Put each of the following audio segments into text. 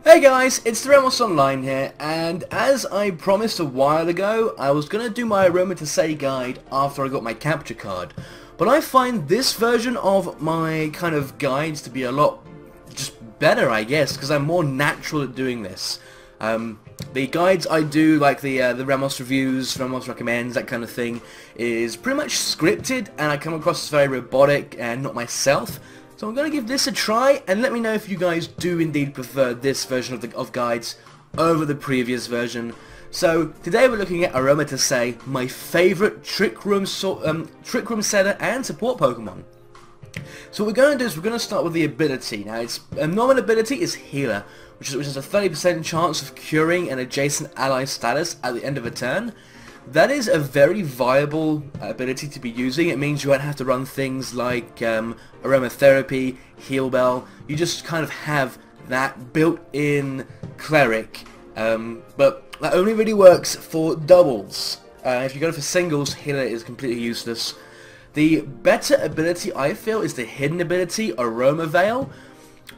Hey guys, it's the Ramos Online here, and as I promised a while ago, I was going to do my Aromatisse guide after I got my capture card. But I find this version of my kind of guides to be a lot just better, I guess, because I'm more natural at doing this. The guides I do, like the Ramos Reviews, Ramos Recommends, that kind of thing, is pretty much scripted, and I come across as very robotic and not myself. So I'm going to give this a try, and let me know if you guys do indeed prefer this version of guides over the previous version. So today we're looking at Aromatisse, my favourite trick room setter and support Pokemon. So what we're going to do is we're going to start with the ability. Now, its normal ability is Healer, which is a 30% chance of curing an adjacent ally status at the end of a turn. That is a very viable ability to be using. It means you won't have to run things like Aromatherapy, Heal Bell. You just kind of have that built-in cleric, but that only really works for doubles. If you go for singles, Healer is completely useless. The better ability, I feel, is the hidden ability, Aroma Veil.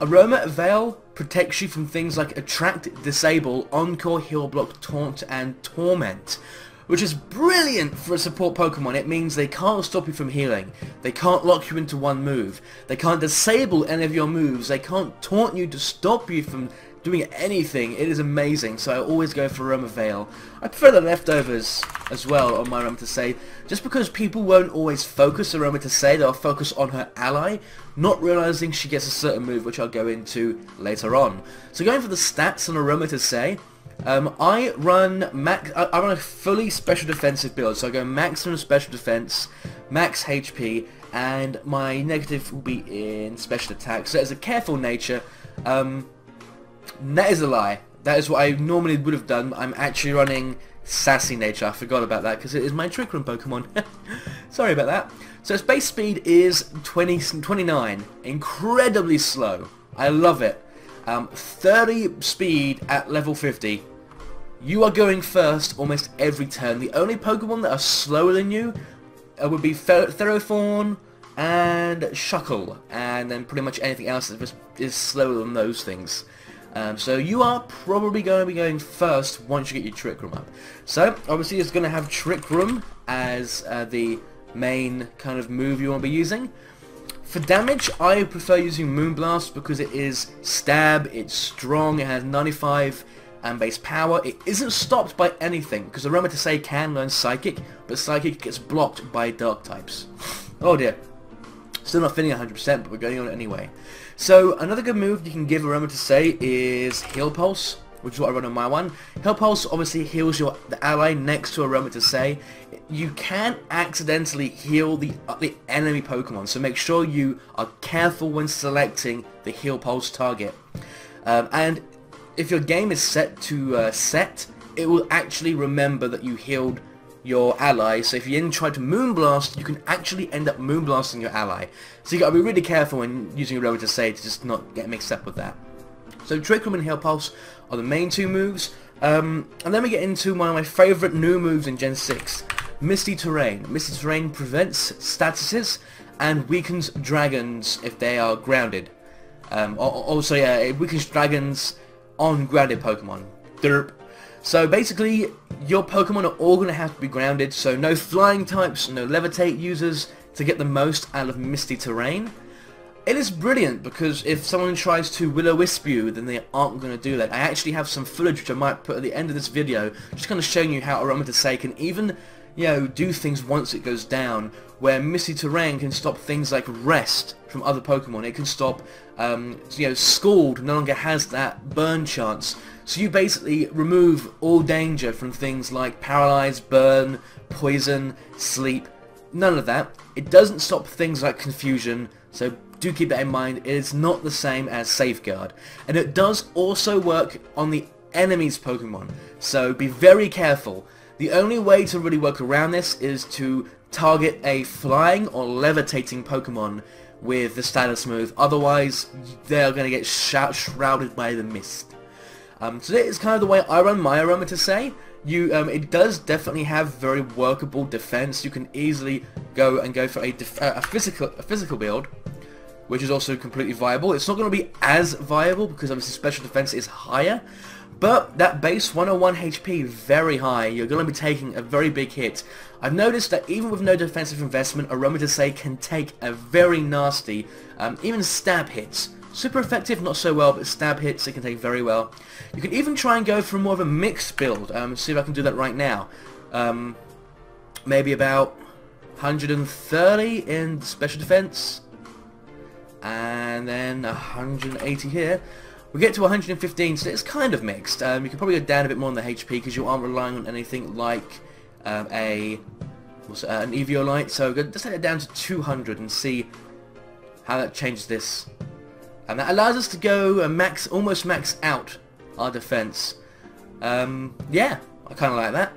Aroma Veil protects you from things like Attract, Disable, Encore, Heal Block, Taunt, and Torment, which is brilliant for a support Pokemon. It means they can't stop you from healing, they can't lock you into one move, they can't disable any of your moves, they can't taunt you to stop you from doing anything. It is amazing, so I always go for Aroma Veil. I prefer the leftovers as well on my Aromatisse, just because people won't always focus Aromatisse, they'll focus on her ally, not realizing she gets a certain move, which I'll go into later on. So going for the stats on Aromatisse, I run a fully special defensive build, so I go maximum special defense, max HP, and my negative will be in special attack. So it's a careful nature. That is a lie. That is what I normally would have done. I'm actually running sassy nature. I forgot about that because it is my trick room Pokemon. Sorry about that. So its base speed is 29, incredibly slow. I love it. 30 speed at level 50. You are going first almost every turn. The only Pokemon that are slower than you would be Ferrothorn and Shuckle, and then pretty much anything else that is slower than those things. So you are probably going to be going first once you get your Trick Room up. So obviously it's going to have Trick Room as the main kind of move you want to be using. For damage, I prefer using Moonblast because it is stab, it's strong, it has 95 base power. It isn't stopped by anything because Aromatisse can learn Psychic, but Psychic gets blocked by Dark types. Oh dear. Still not feeling 100%, but we're going on it anyway. So another good move you can give Aromatisse is Heal Pulse, which is what I run on my one. Heal Pulse obviously heals the ally next to Aromatisse. You can accidentally heal the enemy Pokemon, so make sure you are careful when selecting the Heal Pulse target. And if your game is set to it will actually remember that you healed your ally, so if you then try to Moonblast, you can actually end up Moonblasting your ally. So you gotta be really careful when using Aromatisse to just not get mixed up with that. So Trick Room and Heal Pulse are the main two moves, and then we get into one of my favourite new moves in Gen 6, Misty Terrain. Misty Terrain prevents statuses and weakens dragons if they are grounded. Also, yeah, it weakens dragons on grounded Pokemon. Derp. So basically, your Pokemon are all going to have to be grounded, so no flying types, no levitate users to get the most out of Misty Terrain. It is brilliant because if someone tries to Will-O-Wisp you, then they aren't going to do that. I actually have some footage which I might put at the end of this video, just kind of showing you how Aromatisse can even, you know, do things once it goes down, where Misty Terrain can stop things like Rest from other Pokemon. It can stop, you know, Scald no longer has that burn chance. So you basically remove all danger from things like Paralyze, Burn, Poison, Sleep. None of that. It doesn't stop things like Confusion, so do keep that in mind. It is not the same as Safeguard. And it does also work on the enemy's Pokemon, so be very careful. The only way to really work around this is to target a flying or levitating Pokemon with the status move, otherwise they are going to get shrouded by the mist. So that is kind of the way I run my Aromatisse. It does definitely have very workable defense. You can easily go for a physical build. which is also completely viable. It's not going to be as viable because obviously special defense is higher, but that base 101 HP, very high. You're going to be taking a very big hit. I've noticed that even with no defensive investment, Aromatisse can take a very nasty, even stab hits. Super effective, not so well, but stab hits it can take very well. You can even try and go for more of a mixed build. See if I can do that right now. Maybe about 130 in special defense, and then 180 here. We get to 115, so it's kind of mixed. You can probably go down a bit more on the HP because you aren't relying on anything like an Eviolite. So let's take it down to 200 and see how that changes this. And that allows us to go almost max out our defense. Yeah, I kind of like that.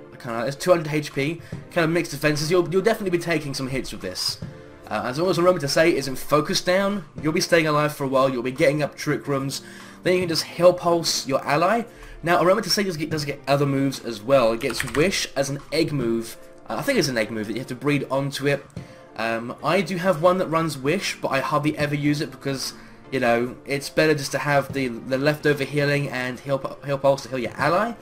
It's 200 HP, kind of mixed defenses. You'll definitely be taking some hits with this. As long as Aromatisse isn't focused down, you'll be staying alive for a while. You'll be getting up Trick Rooms. Then you can just Heal Pulse your ally. Now Aromatisse does get other moves as well. It gets Wish as an egg move. I think it's an egg move that you have to breed onto it. I do have one that runs Wish, but I hardly ever use it because, you know, it's better just to have the leftover healing and Heal Pulse to heal your ally.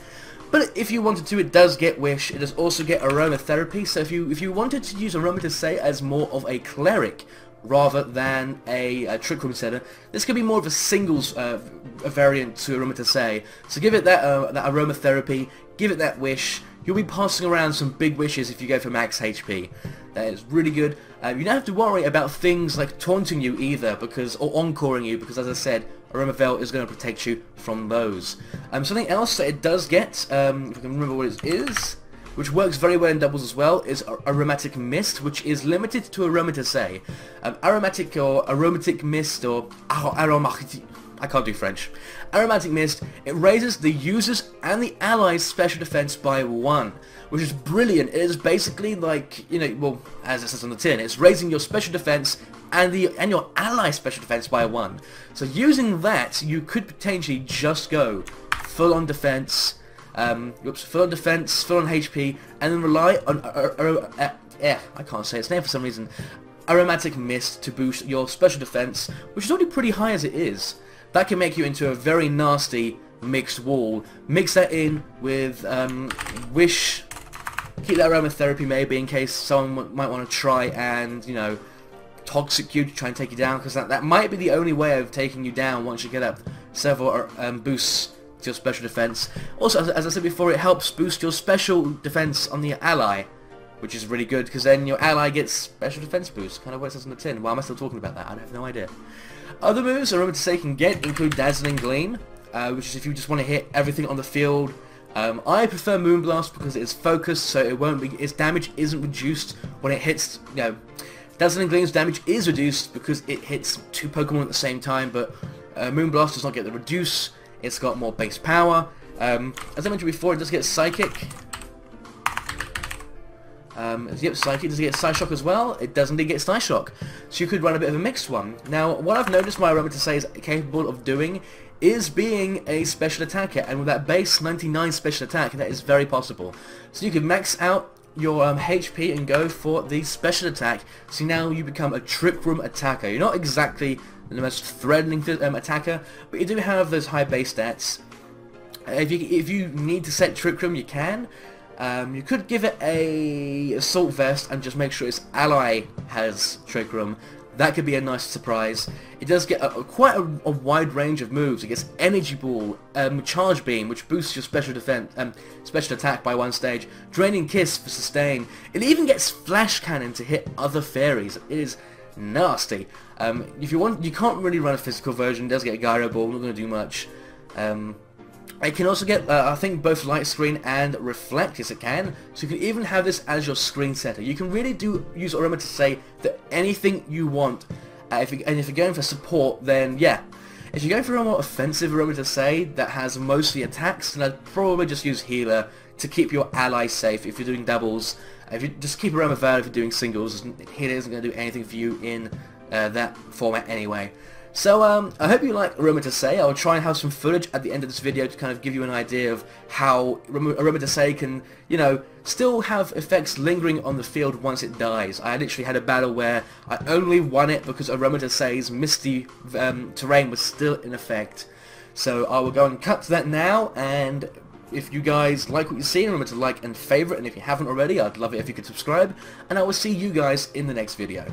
But if you wanted to, it does get Wish. It does also get Aromatherapy. So if you wanted to use Aromatisse as more of a cleric rather than a Trick Room setter, this could be more of a singles variant to Aromatisse. So give it that Aromatherapy, give it that Wish. You'll be passing around some big wishes if you go for max HP. That is really good. You don't have to worry about things like taunting you either, or encoring you, because as I said, Aromavel is going to protect you from those. Something else that it does get, if I can remember what it is, which works very well in doubles as well, is Aromatic Mist, which is limited to Aromatisse. Aromatic or Aromatic Mist or Aromatic, I can't do French. Aromatic Mist, it raises the user's and the ally's special defense by 1, which is brilliant. It is basically like, you know, well, as it says on the tin, it's raising your special defense and your ally's special defense by 1. So using that, you could potentially just go full on defense, full on defense, full on HP, and then rely on I can't say its name for some reason. Aromatic Mist to boost your special defense, which is already pretty high as it is. That can make you into a very nasty mixed wall. Mix that in with Wish. Keep that Aromatherapy maybe in case someone might want to try and, you know, toxic you to try and take you down, because that might be the only way of taking you down once you get up several boosts to your special defense. Also, as I said before, it helps boost your special defense on the ally, which is really good because then your ally gets special defense boost, kind of what it says on the tin. Why am I still talking about that? I have no idea. Other moves Aromatisse can get include Dazzling Gleam, which is if you just want to hit everything on the field. I prefer Moonblast because it is focused, so it won't be, its damage isn't reduced when it hits, you know. Dazzling Gleam's damage is reduced because it hits 2 Pokemon at the same time, but Moonblast does not get the reduce. It's got more base power. As I mentioned before, it does get Psychic. Yep, Psychic does get Psyshock as well. It does indeed get Psyshock. So you could run a bit of a mixed one. Now, what I've noticed my Aromatisse is capable of doing is being a special attacker, and with that base 99 special attack, that is very possible. So you can max out your HP and go for the special attack, so now you become a Trick Room attacker. You're not exactly the most threatening attacker, but you do have those high base stats. If you need to set Trick Room, you can. You could give it a Assault Vest and just make sure its ally has Trick Room. That could be a nice surprise. It does get quite a wide range of moves. It gets Energy Ball, Charge Beam, which boosts your special defense, special attack by 1 stage, Draining Kiss for sustain. It even gets Flash Cannon to hit other fairies. It is nasty. If you want, you can't really run a physical version. It does get Gyro Ball. Not going to do much. It can also get, I think, both Light Screen and Reflect, yes it can. So you can even have this as your screen setter. You can really use Aromatisse for anything you want. If you're going for support, then yeah. If you're going for a more offensive Aromatisse that has mostly attacks, then I'd probably just use Healer to keep your ally safe if you're doing doubles. If you just keep Aromavel if you're doing singles, Healer isn't going to do anything for you in that format anyway. So I hope you like Aromatisse. I'll try and have some footage at the end of this video to kind of give you an idea of how Aromatisse can, you know, still have effects lingering on the field once it dies. I literally had a battle where I only won it because Aromatisse's misty terrain was still in effect. So I will go and cut to that now, and if you guys like what you see, remember to like and favourite, and if you haven't already, I'd love it if you could subscribe, and I will see you guys in the next video.